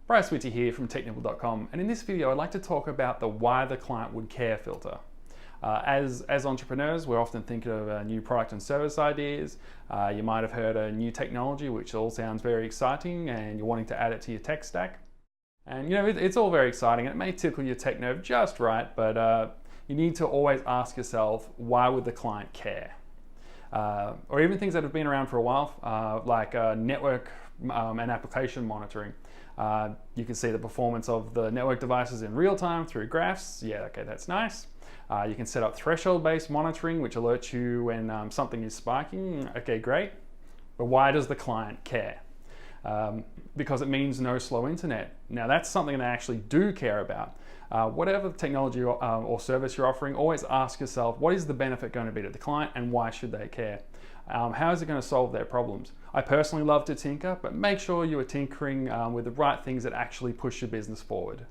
Bryce Whitty here from Technibble.com, and in this video I'd like to talk about the why the client would care filter. As entrepreneurs, we're often thinking of new product and service ideas. You might have heard a new technology which all sounds very exciting and you're wanting to add it to your tech stack. And you know, it's all very exciting. It may tickle your tech nerve just right, but you need to always ask yourself, why would the client care? Or even things that have been around for a while, like network and application monitoring. You can see the performance of the network devices in real time through graphs. Yeah, okay, that's nice. You can set up threshold-based monitoring, which alerts you when something is spiking. Okay, great. But why does the client care? Because it means no slow internet. Now that's something they actually do care about. Whatever technology or service you're offering, always ask yourself, what is the benefit going to be to the client and why should they care? How is it going to solve their problems? I personally love to tinker, but make sure you are tinkering with the right things that actually push your business forward.